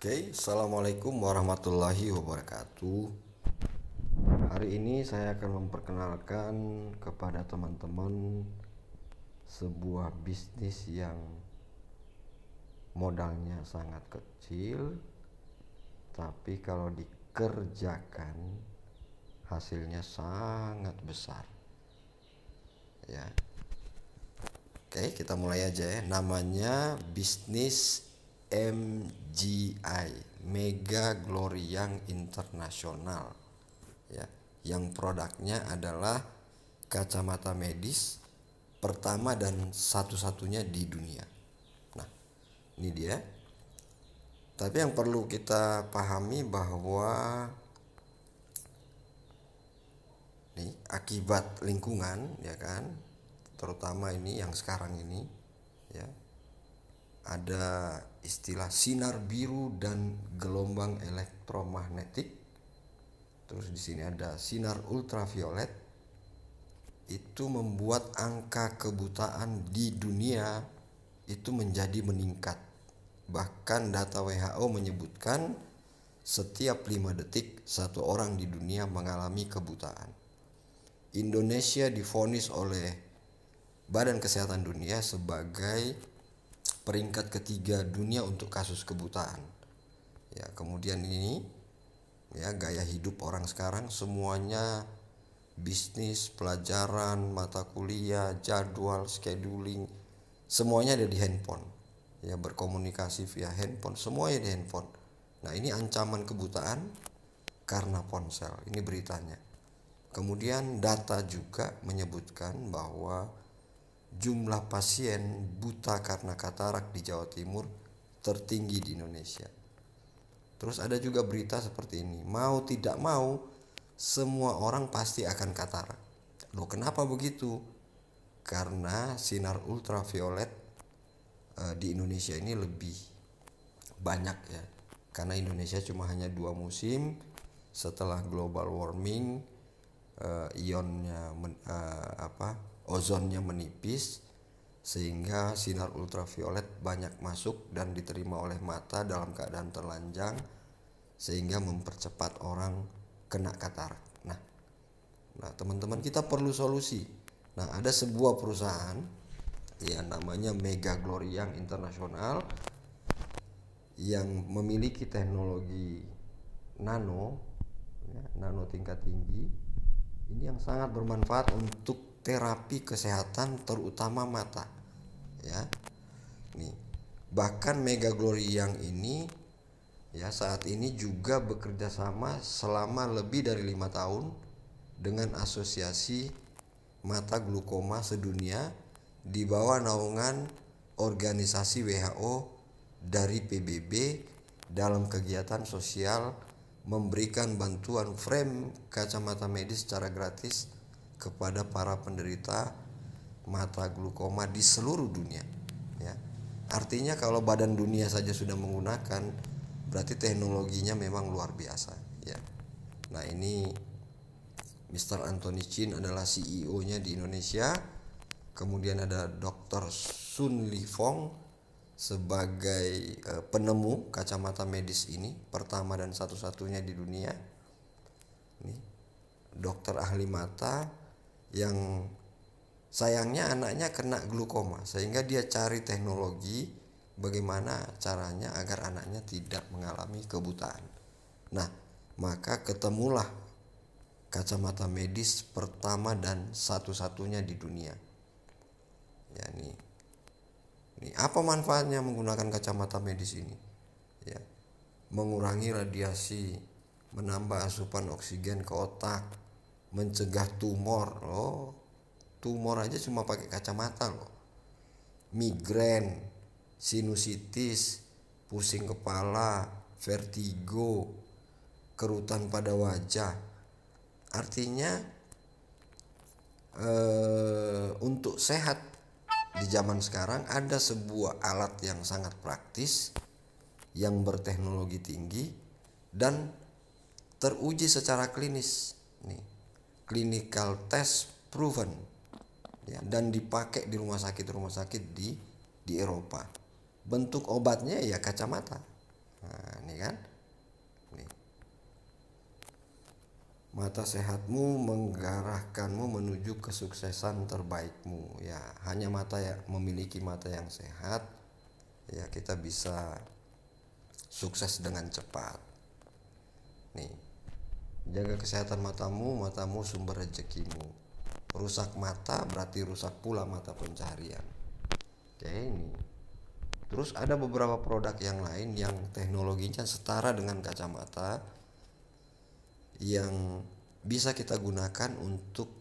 Oke, Assalamualaikum warahmatullahi wabarakatuh. Hari ini saya akan memperkenalkan kepada teman-teman sebuah bisnis yang modalnya sangat kecil, tapi kalau dikerjakan hasilnya sangat besar. Ya, oke, kita mulai aja ya. Namanya bisnis MGI, Mega Gloryang Internasional. Ya, yang produknya adalah kacamata medis pertama dan satu-satunya di dunia. Nah, ini dia. Tapi yang perlu kita pahami bahwa nih akibat lingkungan, ya kan, terutama ini yang sekarang ini, ya, ada istilah sinar biru dan gelombang elektromagnetik. Terus di sini ada sinar ultraviolet. Itu membuat angka kebutaan di dunia itu menjadi meningkat. Bahkan data WHO menyebutkan setiap 5 detik satu orang di dunia mengalami kebutaan. Indonesia divonis oleh Badan Kesehatan Dunia sebagai peringkat ketiga dunia untuk kasus kebutaan. Ya, kemudian ini ya gaya hidup orang sekarang semuanya bisnis, pelajaran, mata kuliah, jadwal, scheduling, semuanya ada di handphone. Ya, berkomunikasi via handphone, semuanya di handphone. Nah, ini ancaman kebutaan karena ponsel. Ini beritanya. Kemudian data juga menyebutkan bahwa jumlah pasien buta karena katarak di Jawa Timur tertinggi di Indonesia. Terus ada juga berita seperti ini, mau tidak mau semua orang pasti akan katarak. Loh, kenapa begitu? Karena sinar ultraviolet di Indonesia ini lebih banyak ya. Karena Indonesia cuma hanya 2 musim, setelah global warming ozonnya menipis, sehingga sinar ultraviolet banyak masuk dan diterima oleh mata dalam keadaan telanjang, sehingga mempercepat orang kena katarak. Nah, teman-teman, kita perlu solusi. Nah, ada sebuah perusahaan yang namanya Mega Gloryang Internasional yang memiliki teknologi nano, ya, nano tingkat tinggi. Ini yang sangat bermanfaat untuk terapi kesehatan terutama mata. Ya. Nih, bahkan Mega Gloryang ini ya saat ini juga bekerja sama selama lebih dari 5 tahun dengan Asosiasi Mata Glukoma Sedunia di bawah naungan organisasi WHO dari PBB dalam kegiatan sosial memberikan bantuan frame kacamata medis secara gratis kepada para penderita mata glukoma di seluruh dunia. Ya. Artinya kalau badan dunia saja sudah menggunakan, berarti teknologinya memang luar biasa. Ya. Nah, ini Mr. Anthony Chin adalah CEO-nya di Indonesia. Kemudian ada Dr. Sun Li Fong sebagai penemu kacamata medis ini, pertama dan satu-satunya di dunia. Ini dokter ahli mata yang sayangnya anaknya kena glukoma, sehingga dia cari teknologi bagaimana caranya agar anaknya tidak mengalami kebutaan. Nah, maka ketemulah kacamata medis pertama dan satu-satunya di dunia. Ya, nih apa manfaatnya menggunakan kacamata medis ini? Ya, mengurangi radiasi, menambah asupan oksigen ke otak, mencegah tumor. Oh, tumor aja cuma pakai kacamata loh. Migrain, sinusitis, pusing kepala, vertigo, kerutan pada wajah. Artinya untuk sehat di zaman sekarang ada sebuah alat yang sangat praktis, yang berteknologi tinggi dan teruji secara klinis. Nih, clinical test proven, ya, dan dipakai di rumah sakit di Eropa. Bentuk obatnya ya kacamata. Nah, ini kan? Nih. Mata sehatmu menggarahkanmu menuju kesuksesan terbaikmu. Ya, hanya mata yang memiliki mata yang sehat, ya kita bisa sukses dengan cepat. Nih, jaga kesehatan matamu, matamu sumber rezekimu. Rusak mata berarti rusak pula mata pencaharian. Oke, ini. Terus ada beberapa produk yang lain yang teknologinya setara dengan kacamata yang bisa kita gunakan untuk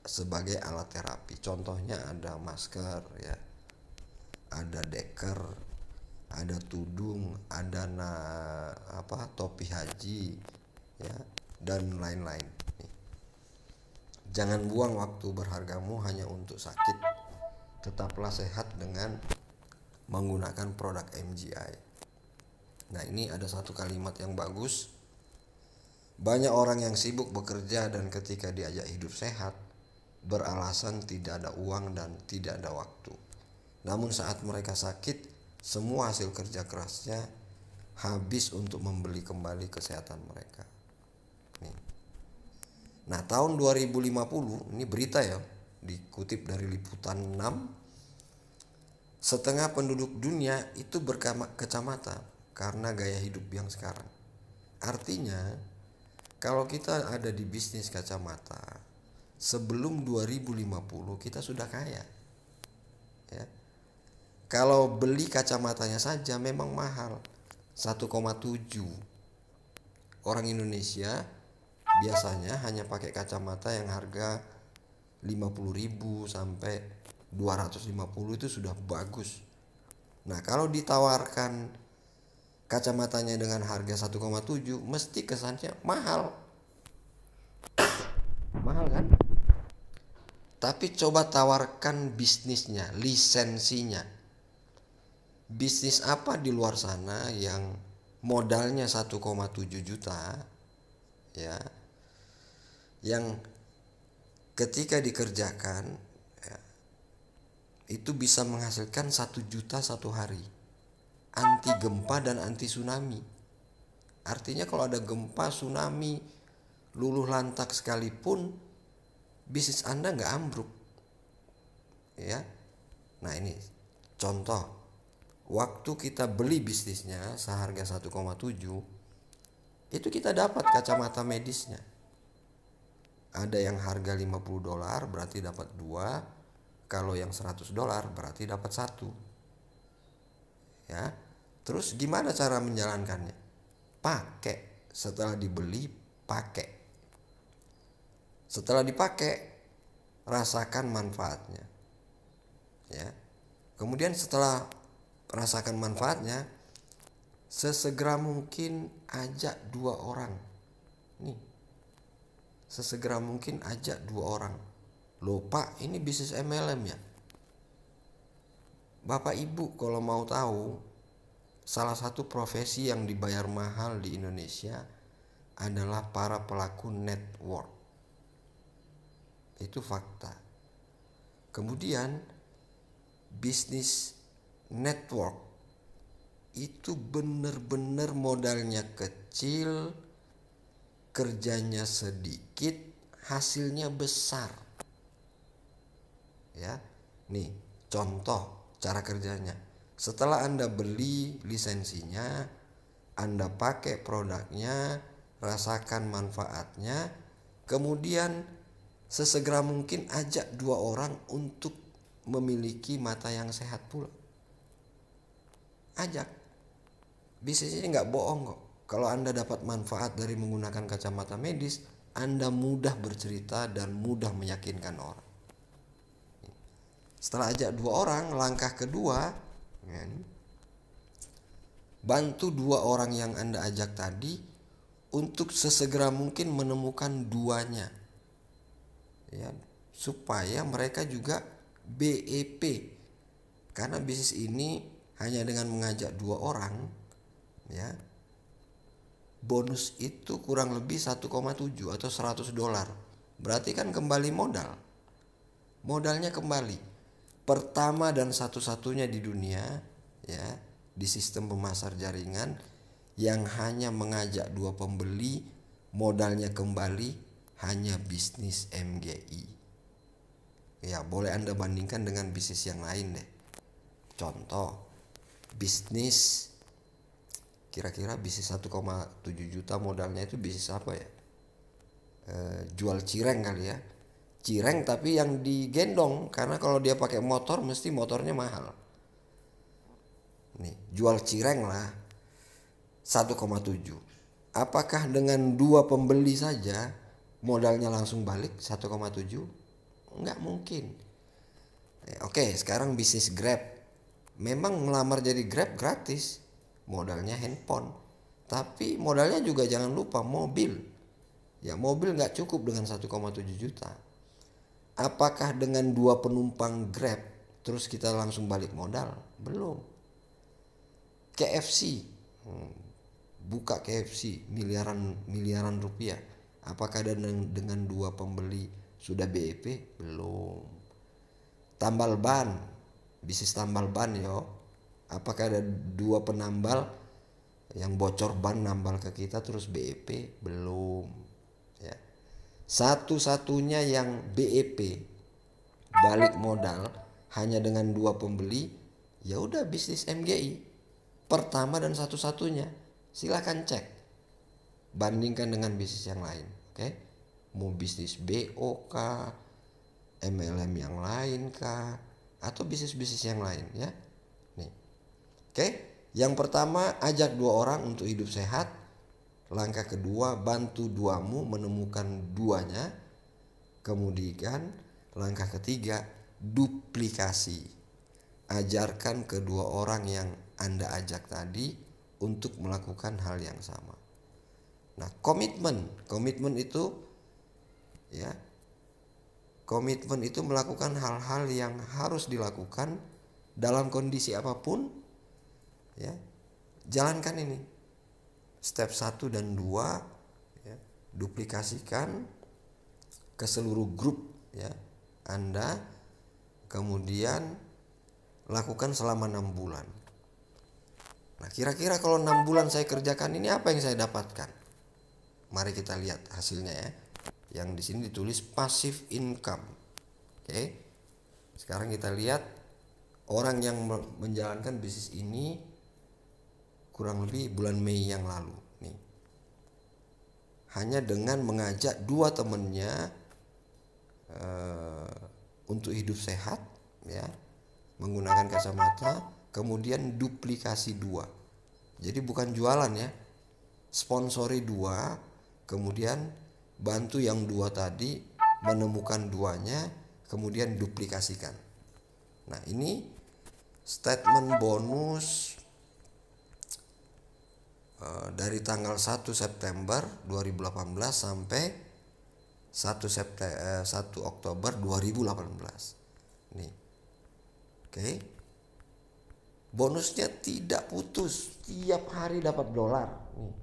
sebagai alat terapi. Contohnya ada masker ya, ada deker, ada tudung, ada topi haji ya, dan lain-lain. Jangan buang waktu berhargamu hanya untuk sakit. Tetaplah sehat dengan menggunakan produk MGI. Nah, ini ada satu kalimat yang bagus. Banyak orang yang sibuk bekerja dan ketika diajak hidup sehat beralasan tidak ada uang dan tidak ada waktu. Namun saat mereka sakit, semua hasil kerja kerasnya habis untuk membeli kembali kesehatan mereka. Nih. Nah, tahun 2050, ini berita ya, dikutip dari Liputan 6, setengah penduduk dunia itu berkacamata karena gaya hidup yang sekarang. Artinya, kalau kita ada di bisnis kacamata, sebelum 2050 kita sudah kaya. Ya. Kalau beli kacamatanya saja memang mahal, 1,7. Orang Indonesia biasanya hanya pakai kacamata yang harga 50.000 sampai 250 itu sudah bagus. Nah, kalau ditawarkan kacamatanya dengan harga 1,7 mesti kesannya mahal. Mahal kan? Tapi coba tawarkan bisnisnya, lisensinya. Bisnis apa di luar sana yang modalnya 1,7 juta ya, yang ketika dikerjakan ya, itu bisa menghasilkan 1 juta satu hari, anti gempa dan anti tsunami. Artinya kalau ada gempa, tsunami, luluh lantak sekalipun bisnis Anda nggak ambruk ya. Nah, ini contoh. Waktu kita beli bisnisnya seharga 1,7, itu kita dapat kacamata medisnya. Ada yang harga $50 berarti dapat 2, kalau yang $100 berarti dapat 1. Ya. Terus gimana cara menjalankannya? Pakai. Setelah dibeli, pakai. Setelah dipakai, rasakan manfaatnya. Ya. Kemudian setelah rasakan manfaatnya, sesegera mungkin ajak 2 orang. Nih. Sesegera mungkin ajak 2 orang. Loh Pak, ini bisnis MLM ya? Bapak Ibu kalau mau tahu, salah satu profesi yang dibayar mahal di Indonesia adalah para pelaku network. Itu fakta. Kemudian bisnis network itu benar-benar modalnya kecil, kerjanya sedikit, hasilnya besar. Ya. Nih, contoh cara kerjanya. Setelah Anda beli lisensinya, Anda pakai produknya, rasakan manfaatnya, kemudian sesegera mungkin ajak 2 orang untuk memiliki mata yang sehat pula. Ajak. Bisnis ini nggak bohong kok. Kalau Anda dapat manfaat dari menggunakan kacamata medis, Anda mudah bercerita dan mudah meyakinkan orang. Setelah ajak 2 orang, langkah kedua, bantu 2 orang yang Anda ajak tadi untuk sesegera mungkin menemukan 2-nya. Ya, supaya mereka juga BEP. Karena bisnis ini hanya dengan mengajak 2 orang ya, bonus itu kurang lebih 1,7 atau $100. Berarti kan kembali modal. Modalnya kembali. Pertama dan satu-satunya di dunia ya, di sistem pemasar jaringan yang hanya mengajak dua pembeli, modalnya kembali hanya bisnis MGI. Ya, boleh Anda bandingkan dengan bisnis yang lain deh. Contoh, bisnis kira-kira bisnis 1,7 juta modalnya itu bisnis apa ya? Jual cireng kali ya. Cireng tapi yang digendong, karena kalau dia pakai motor mesti motornya mahal. Nih, jual cireng lah 1,7. Apakah dengan dua pembeli saja modalnya langsung balik 1,7? Enggak mungkin. Oke, sekarang bisnis Grab. Memang melamar jadi Grab gratis. Modalnya handphone. Tapi modalnya juga jangan lupa mobil. Ya, mobil nggak cukup dengan 1,7 juta. Apakah dengan dua penumpang Grab terus kita langsung balik modal? Belum. KFC. Buka KFC miliaran rupiah. Apakah dengan dua pembeli sudah BEP? Belum. Tambal ban, bisnis tambal ban yo. Apakah ada dua penambal yang bocor ban nambal ke kita terus BEP? Belum. Ya. Satu-satunya yang BEP balik modal hanya dengan dua pembeli, ya udah bisnis MGI. Pertama dan satu-satunya. Silakan cek. Bandingkan dengan bisnis yang lain, oke? Mau bisnis BO kah, MLM yang lain kah, atau bisnis-bisnis yang lain ya. Nih. Oke, yang pertama ajak dua orang untuk hidup sehat. Langkah kedua, bantu duamu menemukan duanya. Kemudian langkah ketiga, duplikasi. Ajarkan kedua orang yang Anda ajak tadi untuk melakukan hal yang sama. Nah, komitmen itu ya, komitmen itu melakukan hal-hal yang harus dilakukan dalam kondisi apapun ya. Jalankan ini. Step 1 dan 2 ya, duplikasikan ke seluruh grup ya Anda, kemudian lakukan selama 6 bulan. Nah, kira-kira kalau 6 bulan saya kerjakan ini apa yang saya dapatkan? Mari kita lihat hasilnya ya. Yang di sini ditulis passive income. Oke. Sekarang kita lihat orang yang menjalankan bisnis ini kurang lebih bulan Mei yang lalu nih. Hanya dengan mengajak dua temannya untuk hidup sehat ya, menggunakan kacamata, kemudian duplikasi dua. Jadi bukan jualan ya, sponsori dua, kemudian bantu yang dua tadi menemukan duanya, kemudian duplikasikan. Nah, ini statement bonus dari tanggal 1 September 2018 sampai 1 Oktober 2018. Nih. Oke. Bonusnya tidak putus, tiap hari dapat dolar. Nih.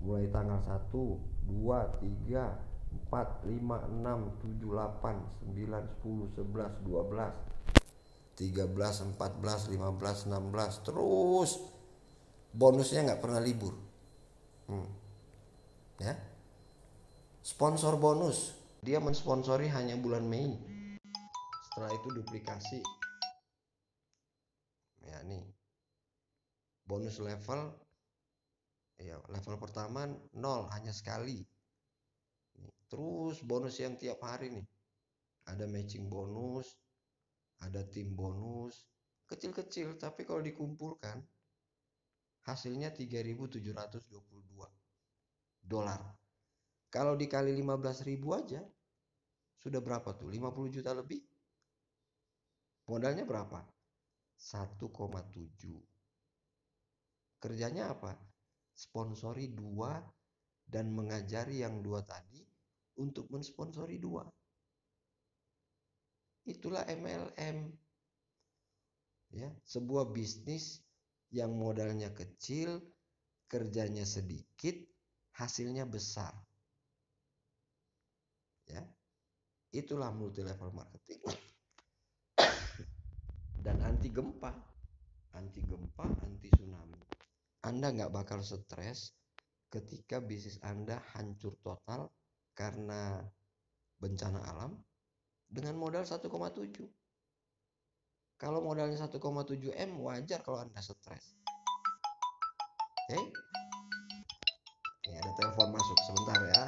Mulai tanggal 1, 2, 3, 4, 5, 6, 7, 8, 9, 10, 11, 12, 13, 14, 15, 16, terus bonusnya nggak pernah libur. Ya. Sponsor bonus, dia mensponsori hanya bulan Mei. Setelah itu duplikasi. Ya nih. Bonus level ya, level pertama 0, hanya sekali. Terus bonus yang tiap hari nih. Ada matching bonus, ada tim bonus, kecil-kecil tapi kalau dikumpulkan hasilnya 3.722 dolar. Kalau dikali 15.000 aja sudah berapa tuh? 50 juta lebih. Modalnya berapa? 1,7. Kerjanya apa? Sponsori dua dan mengajari yang dua tadi untuk mensponsori dua. Itulah MLM. Ya, sebuah bisnis yang modalnya kecil, kerjanya sedikit, hasilnya besar. Ya. Itulah multi level marketing. Dan anti gempa, anti tsunami, Anda nggak bakal stres ketika bisnis Anda hancur total karena bencana alam dengan modal 1,7. Kalau modalnya 1,7 M, wajar kalau Anda stres. Oke? Ini ada telepon masuk, sebentar ya.